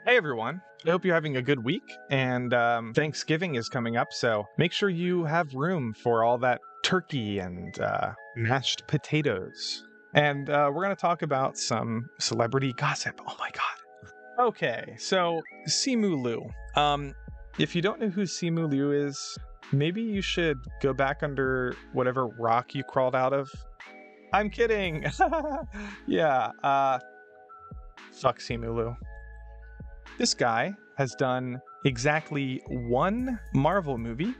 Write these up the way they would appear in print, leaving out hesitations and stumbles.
Hey everyone, I hope you're having a good week, and Thanksgiving is coming up, so make sure you have room for all that turkey and mashed potatoes. And we're going to talk about some celebrity gossip. Oh my god. Okay, so Simu Liu. If you don't know who Simu Liu is, maybe you should go back under whatever rock you crawled out of. I'm kidding. Yeah, fuck Simu Liu. This guy has done exactly one Marvel movie,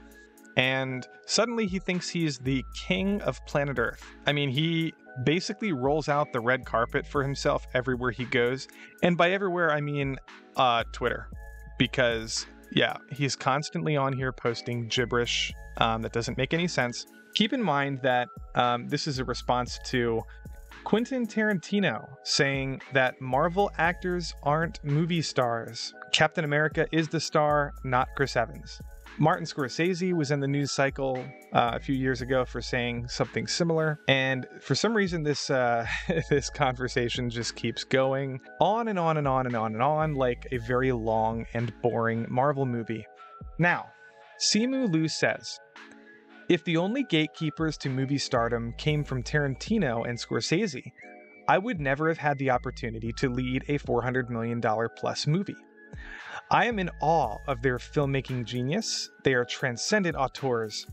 and suddenly he thinks he's the king of planet Earth. I mean, he basically rolls out the red carpet for himself everywhere he goes. And by everywhere, I mean Twitter. Because, yeah, he's constantly on here posting gibberish that doesn't make any sense. Keep in mind that this is a response to Quentin Tarantino saying that Marvel actors aren't movie stars. Captain America is the star, not Chris Evans. Martin Scorsese was in the news cycle a few years ago for saying something similar, and for some reason this this conversation just keeps going on and on and on and on and on like a very long and boring Marvel movie. Now, Simu Liu says, if the only gatekeepers to movie stardom came from Tarantino and Scorsese, I would never have had the opportunity to lead a $400 million plus movie. I am in awe of their filmmaking genius. They are transcendent auteurs,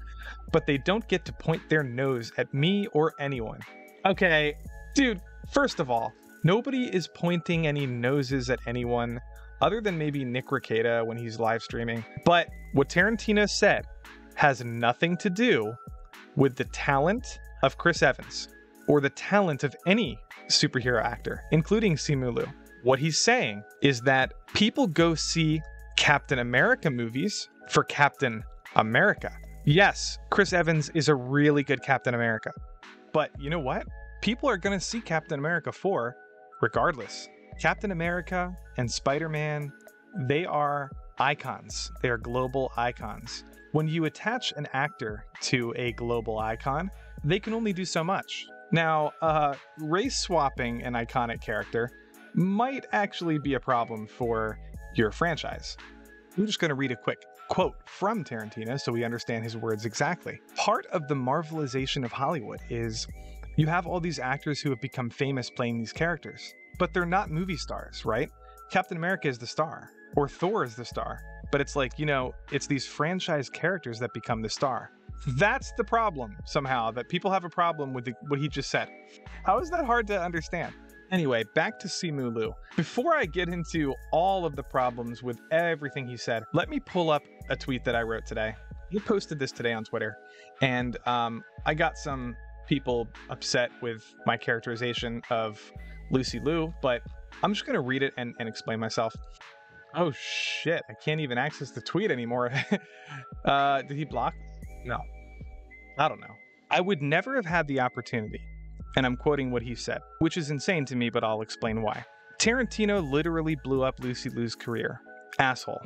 but they don't get to point their nose at me or anyone. Okay, dude, first of all, nobody is pointing any noses at anyone other than maybe Nick Rekieta when he's live streaming. But what Tarantino said has nothing to do with the talent of Chris Evans or the talent of any superhero actor, including Simu Liu. What he's saying is that people go see Captain America movies for Captain America. Yes, Chris Evans is a really good Captain America, but you know what? People are going to see Captain America 4 regardless. Captain America and Spider-Man, they are icons. They are global icons. When you attach an actor to a global icon, they can only do so much. Now, race swapping an iconic character might actually be a problem for your franchise. I'm just going to read a quick quote from Tarantino so we understand his words exactly. Part of the Marvelization of Hollywood is you have all these actors who have become famous playing these characters, but they're not movie stars, right? Captain America is the star, or Thor is the star. But it's like, you know, it's these franchise characters that become the star. That's the problem, somehow, that people have a problem with what he just said. How is that hard to understand? Anyway, back to Simu Liu. Before I get into all of the problems with everything he said, let me pull up a tweet that I wrote today. He posted this today on Twitter, and I got some people upset with my characterization of Lucy Liu, but I'm just going to read it and explain myself. Oh shit, I can't even access the tweet anymore. Did he block? No. I don't know. I would never have had the opportunity, and I'm quoting what he said, which is insane to me, but I'll explain why. Tarantino literally blew up Lucy Liu's career. Asshole.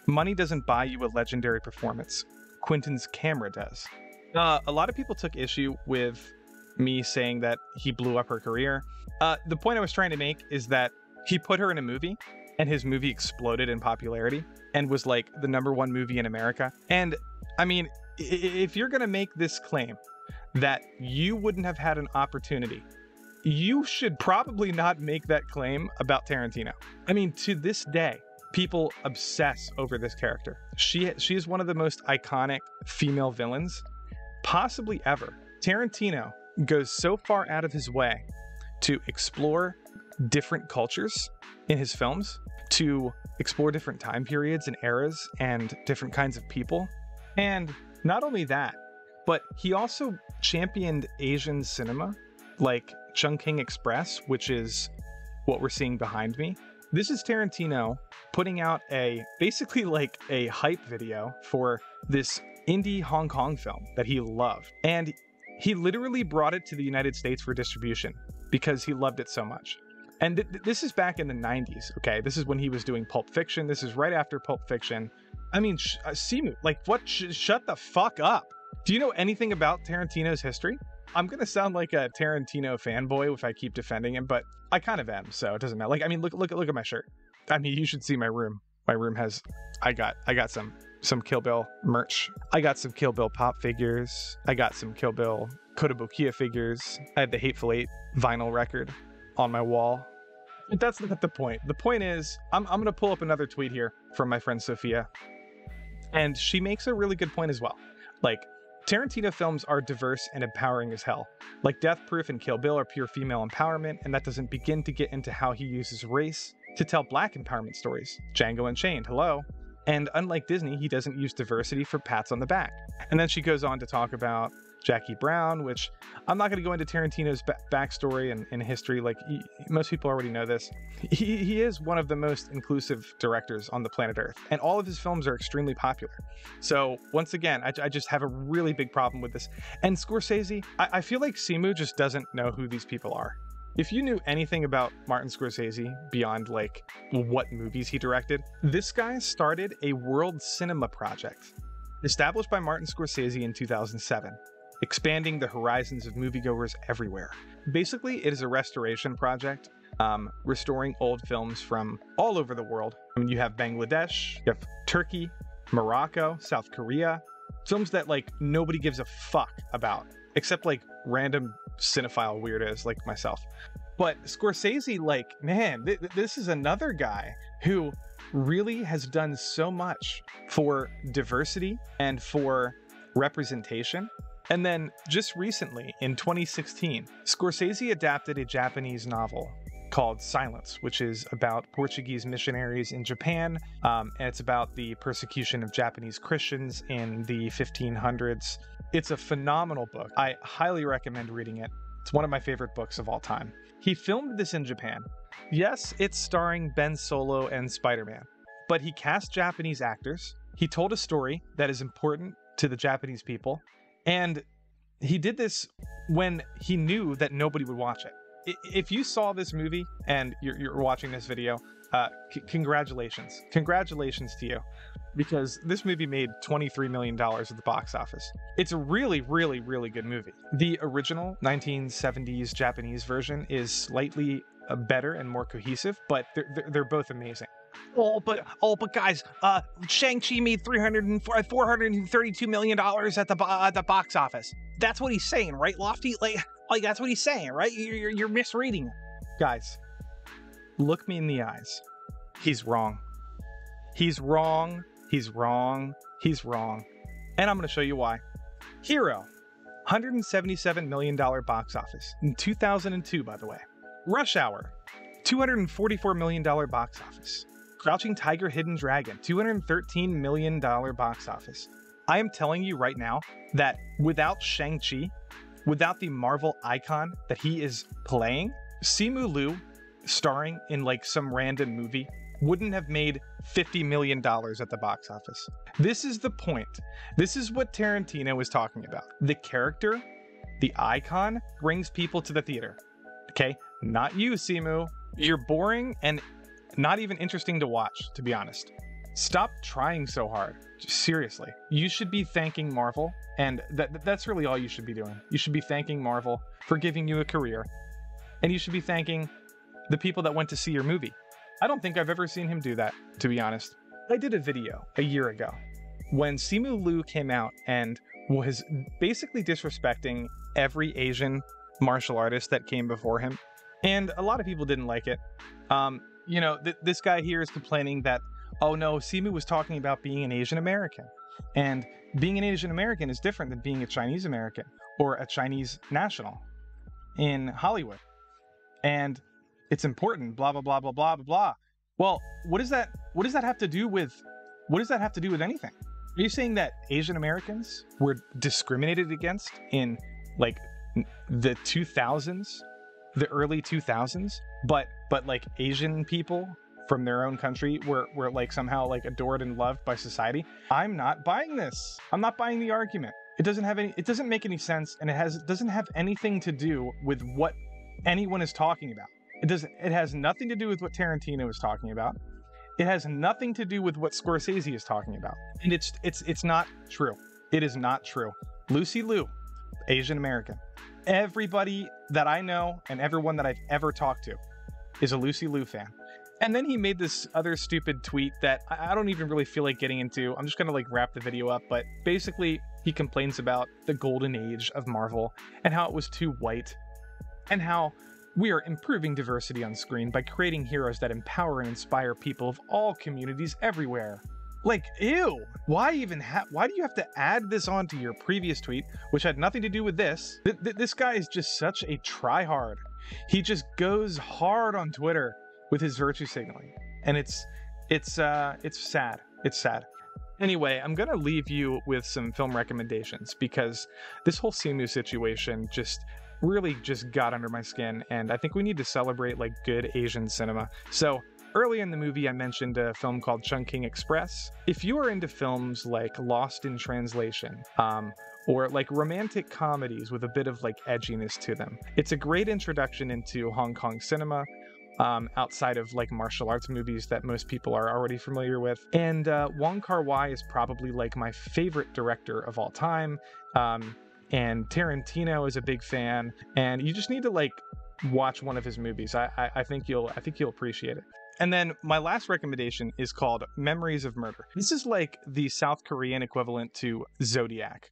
Money doesn't buy you a legendary performance. Quentin's camera does. A lot of people took issue with me saying that he blew up her career. The point I was trying to make is that he put her in a movie, and his movie exploded in popularity and was like the #1 movie in America. And I mean, if you're going to make this claim that you wouldn't have had an opportunity, you should probably not make that claim about Tarantino. I mean, to this day, people obsess over this character. She is one of the most iconic female villains possibly ever. Tarantino goes so far out of his way to explore different cultures in his films, to explore different time periods and eras and different kinds of people. And not only that, but he also championed Asian cinema, like Chungking Express, which is what we're seeing behind me. This is Tarantino putting out basically like a hype video for this indie Hong Kong film that he loved. And he literally brought it to the United States for distribution because he loved it so much. And this is back in the 90s, okay? This is when he was doing Pulp Fiction. This is right after Pulp Fiction. I mean, Simu, like, what? Shut the fuck up. Do you know anything about Tarantino's history? I'm going to sound like a Tarantino fanboy if I keep defending him, but I kind of am, so it doesn't matter. Like, I mean, look at my shirt. I mean, you should see my room. My room has, I got some Kill Bill merch. I got some Kill Bill pop figures. I got some Kill Bill Kotobukiya figures. I have the Hateful Eight vinyl record on my wall. But that's not the point. The point is, I'm going to pull up another tweet here from my friend Sophia. And she makes a really good point as well. Like, Tarantino films are diverse and empowering as hell. Like Death Proof and Kill Bill are pure female empowerment, and that doesn't begin to get into how he uses race to tell black empowerment stories. Django Unchained, hello. And unlike Disney, he doesn't use diversity for pats on the back. And then she goes on to talk about Jackie Brown, which I'm not going to go into Tarantino's backstory and history. Like, most people already know this. He is one of the most inclusive directors on the planet Earth, and all of his films are extremely popular. So once again, I just have a really big problem with this. And Scorsese, I feel like Simu just doesn't know who these people are. If you knew anything about Martin Scorsese beyond like what movies he directed, this guy started a world cinema project established by Martin Scorsese in 2007. Expanding the horizons of moviegoers everywhere. Basically, it is a restoration project, restoring old films from all over the world. I mean, you have Bangladesh, you have Turkey, Morocco, South Korea, films that like nobody gives a fuck about, except like random cinephile weirdos like myself. But Scorsese, like, man, this is another guy who really has done so much for diversity and for representation. And then just recently, in 2016, Scorsese adapted a Japanese novel called Silence, which is about Portuguese missionaries in Japan, and it's about the persecution of Japanese Christians in the 1500s. It's a phenomenal book. I highly recommend reading it. It's one of my favorite books of all time. He filmed this in Japan. Yes, it's starring Ben Solo and Spider-Man, but he cast Japanese actors. He told a story that is important to the Japanese people. And he did this when he knew that nobody would watch it. If you saw this movie and you're watching this video, congratulations. Congratulations to you. Because this movie made $23 million at the box office. It's a really, really, really good movie. The original 1970s Japanese version is slightly better and more cohesive, but they're both amazing. Oh, but guys, Shang-Chi made $432 million at the box office. That's what he's saying, right, Lofty? Like that's what he's saying, right? You're misreading it. Guys, look me in the eyes. He's wrong. He's wrong. He's wrong. He's wrong. And I'm going to show you why. Hero, $177 million box office in 2002, by the way. Rush Hour, $244 million box office. Crouching Tiger, Hidden Dragon, $213 million box office. I am telling you right now that without Shang-Chi, without the Marvel icon that he is playing, Simu Liu starring in like some random movie wouldn't have made $50 million at the box office. This is the point. This is what Tarantino was talking about. The character, the icon, brings people to the theater. Okay? Not you, Simu. You're boring and not even interesting to watch, to be honest. Stop trying so hard. Seriously. You should be thanking Marvel, and that's really all you should be doing. You should be thanking Marvel for giving you a career, and you should be thanking the people that went to see your movie. I don't think I've ever seen him do that, to be honest. I did a video a year ago when Simu Liu came out and was basically disrespecting every Asian martial artist that came before him, and a lot of people didn't like it. You know, this guy here is complaining that, oh no, Simu was talking about being an Asian American. And being an Asian American is different than being a Chinese American or a Chinese national in Hollywood. And it's important, blah, blah, blah, blah, blah, blah, blah. Well, what does that have to do with anything? Are you saying that Asian Americans were discriminated against in like the 2000s, the early 2000s, but like Asian people from their own country were like somehow like adored and loved by society? I'm not buying this. I'm not buying the argument. It doesn't make any sense, and it doesn't have anything to do with what anyone is talking about. It has nothing to do with what Tarantino is talking about. It has nothing to do with what Scorsese is talking about. And it's not true. It is not true. Lucy Liu, Asian American. Everybody that I know and everyone that I've ever talked to is a Lucy Liu fan. And then he made this other stupid tweet that I don't even really feel like getting into. I'm just gonna like wrap the video up, but basically he complains about the golden age of Marvel and how it was too white, and how we are improving diversity on screen by creating heroes that empower and inspire people of all communities everywhere. Like, ew! Why do you have to add this onto your previous tweet, which had nothing to do with this? This guy is just such a tryhard. He just goes hard on Twitter with his virtue signaling, and it's sad. It's sad. Anyway, I'm gonna leave you with some film recommendations because this whole Simu situation really got under my skin, and I think we need to celebrate like good Asian cinema. So early in the movie, I mentioned a film called Chungking Express. If you are into films like Lost in Translation, or like romantic comedies with a bit of like edginess to them, it's a great introduction into Hong Kong cinema, outside of like martial arts movies that most people are already familiar with. And Wong Kar-wai is probably like my favorite director of all time. And Tarantino is a big fan, and you just need to like watch one of his movies. I think you'll appreciate it. And then my last recommendation is called Memories of Murder. This is like the South Korean equivalent to Zodiac,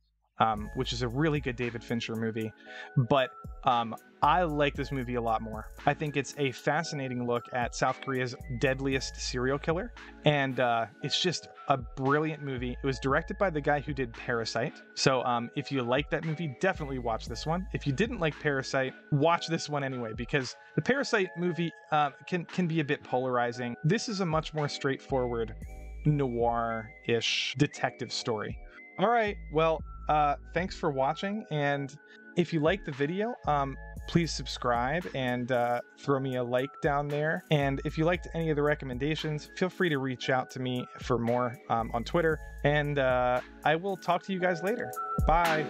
which is a really good David Fincher movie. But I like this movie a lot more. I think it's a fascinating look at South Korea's deadliest serial killer. And it's just a brilliant movie. It was directed by the guy who did Parasite. So if you like that movie, definitely watch this one. If you didn't like Parasite, watch this one anyway, because the Parasite movie can be a bit polarizing. This is a much more straightforward noir-ish detective story. All right, well, thanks for watching, and if you like the video, please subscribe and throw me a like down there. And if you liked any of the recommendations, feel free to reach out to me for more on Twitter, and I will talk to you guys later. Bye.